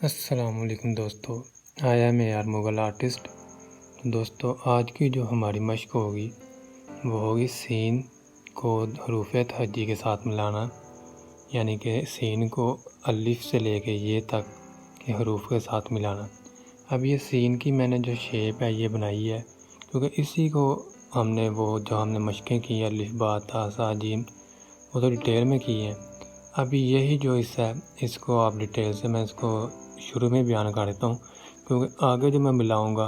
अस्सलामुअलैकुम दोस्तों, I am A R Mughal artist. दोस्तों, आज की जो हमारी मश्क होगी वो होगी सीन को हरूफ तहज्जी के साथ मिलाना, यानी कि सीन को अलिफ से लेके ये तक के हरूफ के साथ मिलाना। अब ये सीन की मैंने जो शेप है ये बनाई है क्योंकि इसी को हमने जो हमने मशक़ें की है अलिफ बा ता सा जीम वो तो डिटेल में की है। अभी यही जो हिस्सा है इसको आप डिटेल से मैं इसको शुरू में बयान कर देता हूँ, क्योंकि आगे जो मैं मिलाऊंगा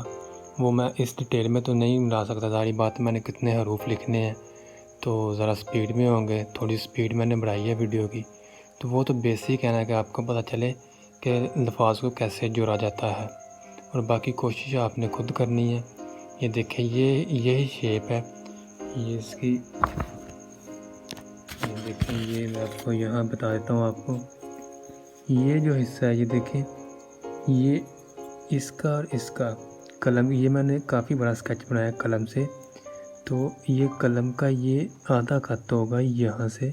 वो मैं इस डिटेल में तो नहीं मिला सकता। सारी बात मैंने कितने हरूफ लिखने हैं तो ज़रा स्पीड में होंगे, थोड़ी स्पीड मैंने बढ़ाई है वीडियो की, तो वो तो बेसिक है ना कि आपको पता चले कि अल्फाज को कैसे जोड़ा जाता है, और बाकी कोशिश आपने खुद करनी है। ये देखें, यही शेप है ये इसकी। ये देखें, ये मैं आपको यहाँ बता देता हूँ। आपको ये जो हिस्सा है ये देखें, ये इसका और इसका कलम, ये मैंने काफ़ी बड़ा स्केच बनाया कलम से, तो ये कलम का ये आधा कत होगा यहाँ से,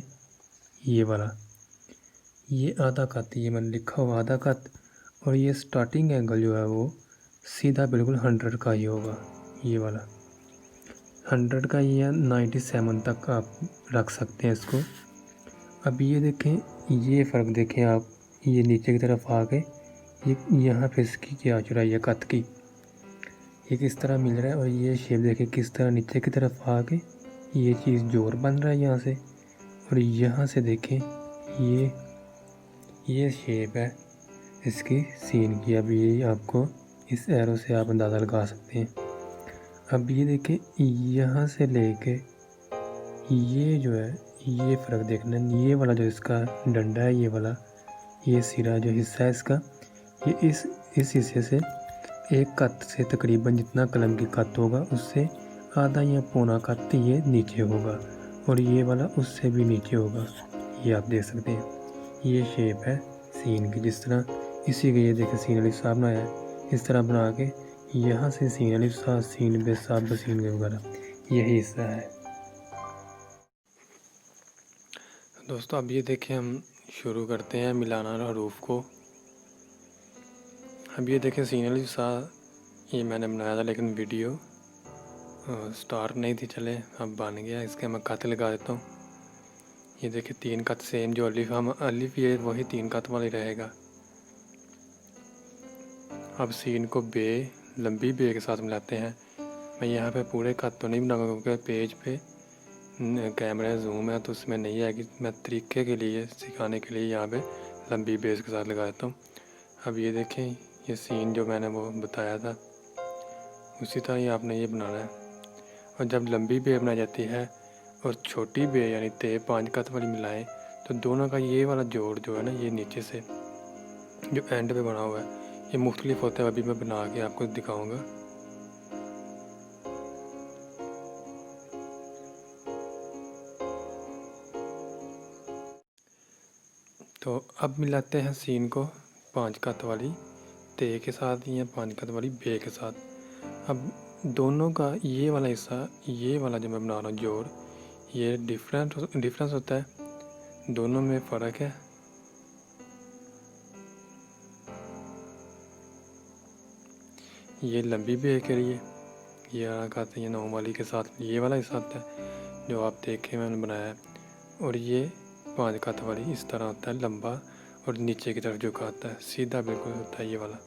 ये वाला ये आधा कत, ये मैंने लिखा हुआ आधा कत, और ये स्टार्टिंग एंगल जो है वो सीधा बिल्कुल 100 का ही होगा। ये वाला 100 का, या 97 तक आप रख सकते हैं इसको। अब ये देखें, ये फ़र्क देखें आप, ये नीचे की तरफ आ गए, ये यहाँ पे इसकी क्या चौड़ाई है कत की, ये किस तरह मिल रहा है, और ये शेप देखें किस तरह नीचे की तरफ आ गए, ये चीज़ जोर बन रहा है यहाँ से। और यहाँ से देखें, ये शेप है इसकी सीन की। अब ये आपको इस एरो से आप अंदाज़ा लगा सकते हैं। अब ये देखें, यहाँ से लेके ये जो है ये फ़र्क देखना, ये वाला जो इसका डंडा है, ये वाला ये सिरा जो हिस्सा है इसका, ये इस हिस्से से एक कत से तकरीबन जितना कलम की कत होगा उससे आधा या पौना कत ये नीचे होगा, और ये वाला उससे भी नीचे होगा। ये आप देख सकते हैं, ये शेप है सीन की। जिस तरह इसी के ये देखें सीन अलिफ सा बनाया है, इस तरह बना के यहाँ से सीन अलिफ सा, सीन बे सा, बसीन के वगैरह यही हिस्सा है। दोस्तों, अब ये देखें, हम शुरू करते हैं मिलाना हरूफ को। अब ये देखें, सीन अलिफ सा ये मैंने बनाया था, लेकिन वीडियो स्टार्ट नहीं थी चले, अब बन गया। इसके मैं कत लगा देता हूँ। ये देखिए 3 कत सेम, जो अलिफ हम अलिफ ये वही 3 कत वाली रहेगा। अब सीन को बे, लंबी बे के साथ मिलाते हैं। मैं यहाँ पे पूरे कत तो नहीं बनाऊंगा क्योंकि पेज पे कैमरा जूम है तो उसमें नहीं आएगी। मैं तरीके के लिए, सिखाने के लिए यहाँ पे लंबी बेस के साथ लगा देता हूँ। अब ये देखें, ये सीन जो मैंने वो बताया था उसी तरह ही आपने ये बनाना है। और जब लंबी बे बनाई जाती है और छोटी बे यानी 5 कत वाली मिलाएं तो दोनों का ये वाला जोड़ जो है ना, ये नीचे से जो एंड पे बना हुआ है ये मुख्तलिफ होता है। अभी मैं बना के आपको दिखाऊंगा। तो अब मिलाते हैं सीन को 5 कत वाली ते के साथ या 5 कत वाली बे के साथ। अब दोनों का ये वाला हिस्सा, ये वाला जो मैं बना रहा हूँ जोड़, ये डिफरेंस होता है, दोनों में फ़र्क है। ये लंबी बे के लिए ये आते हैं 9 वाली के साथ, ये वाला हिस्सा आता है जो आप देखे मैंने बनाया है। और ये 5 कत वाली इस तरह होता है लंबा, और नीचे की तरफ झुका आता है, सीधा बिल्कुल होता है ये वाला।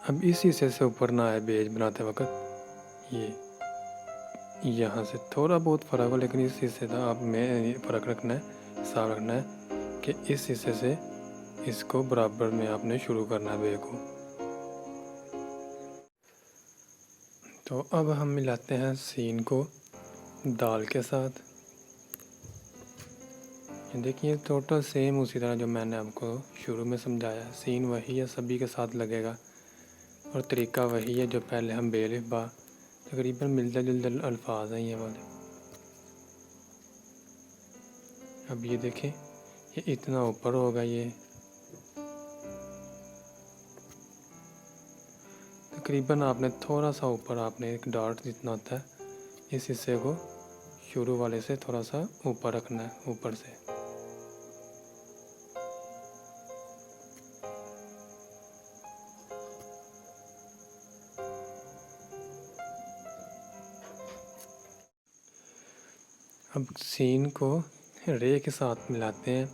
अब इस हिस्से से ऊपर ना आए बेज बनाते वक्त, ये यहाँ से थोड़ा बहुत फ़र्क हो, लेकिन इस हिस्से का आप में फ़र्क रखना है, हिसाब रखना है कि इस हिस्से से इसको बराबर में आपने शुरू करना है बे को। तो अब हम मिलाते हैं सीन को दाल के साथ। देखिए टोटल सेम उसी तरह जो मैंने आपको शुरू में समझाया, सीन वही है, सभी के साथ लगेगा, और तरीका वही है जो पहले हम बे अलिफ बा, तकरीबन मिलते जुलते अल्फाज हैं ये वाले। अब ये देखें, ये इतना ऊपर होगा, ये तकरीबन आपने थोड़ा सा ऊपर, आपने एक डॉट जितना होता है इस हिस्से को शुरू वाले से थोड़ा सा ऊपर रखना है, ऊपर से। अब सीन को रे के साथ मिलाते हैं।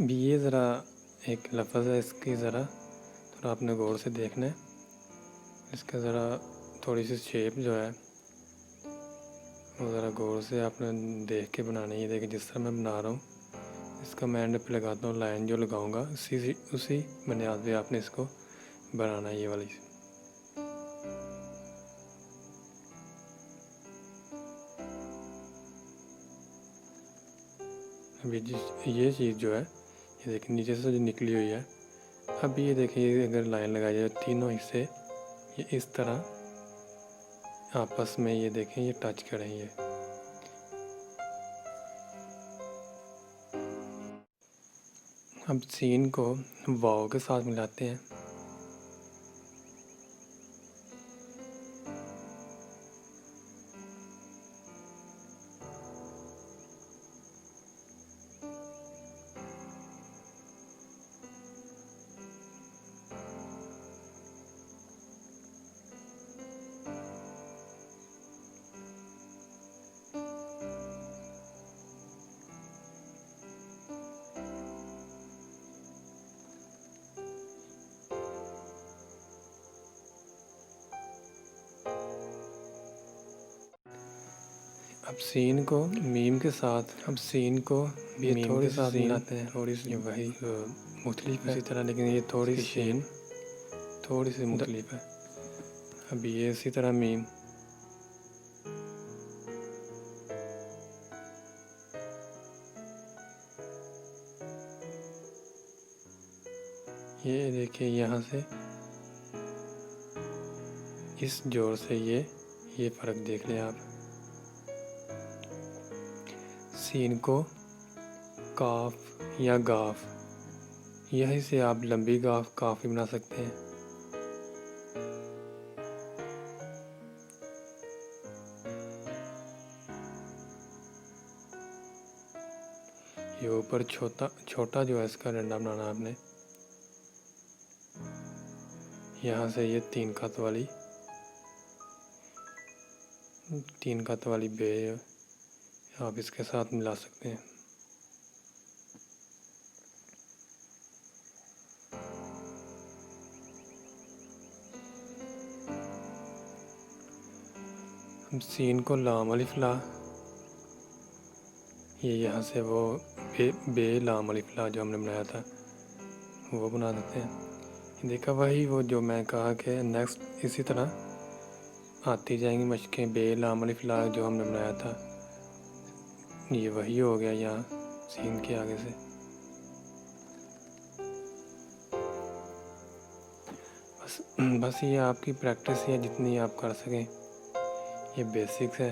भी ये ज़रा एक लफ्ज़ है, इसकी ज़रा थोड़ा आपने गौर से देखना है। इसका ज़रा थोड़ी सी शेप जो है वो ज़रा गौर से आपने देख के बनानी है। देखिए जिस तरह मैं बना रहा हूँ, इसका मैं एंड पे लगाता हूँ। लाइन जो लगाऊंगा उसी बुनियाद पे आपने इसको बनाना है, ये वाली। अभी ये चीज़ जो है, ये देखिए नीचे से जो निकली हुई है। अब ये देखिए अगर लाइन लगाई जाए, तीनों हिस्से ये इस तरह आपस में ये देखें ये टच करेंगे। अब सीन को वाव के साथ मिलाते हैं। अब सीन को मीम के साथ, अब सीन को भी मीम के साथ मिलाते हैं। थोड़ी सी वही मुख्तलिफ है इसी तरह, लेकिन ये थोड़ी सी सीन थोड़ी सी मुख्तलिफ है। अब ये इसी तरह मीम, ये देखिए यहाँ से इस जोर से ये फ़र्क देख लें आप। सीन को काफ या गाफ, यहीं से आप लंबी गाफ काफ भी बना सकते हैं। ये ऊपर छोटा जो है इसका डंडा बनाना आपने। यहाँ से ये तीन खत वाली बे आप इसके साथ मिला सकते हैं। हम सीन को लाम अलिफ ला, ये यहाँ से वो बे लाम अलिफ ला जो हमने बनाया था वो बना देते हैं। देखा वही वो जो मैं कहा कि नेक्स्ट इसी तरह आती जाएंगी मशकें। बे लाम अलिफ ला जो हमने बनाया था ये वही हो गया यहाँ सीन के आगे से। बस ये आपकी प्रैक्टिस है, जितनी आप कर सकें। ये बेसिक्स है,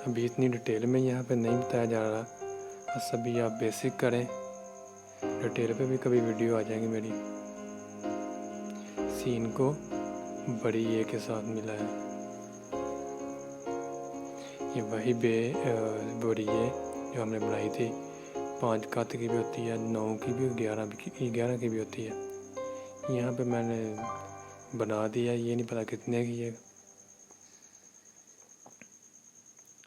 अभी इतनी डिटेल में यहाँ पे नहीं बताया जा रहा। बस अभी आप बेसिक करें, डिटेल पे भी कभी वीडियो आ जाएंगी मेरी। सीन को बड़ी ए के साथ मिला है, ये वही बड़ी ए जो हमने बनाई थी। 5 खत की भी होती है, 9 की भी, 11 की भी होती है। यहाँ पे मैंने बना दिया, ये नहीं पता कितने की है।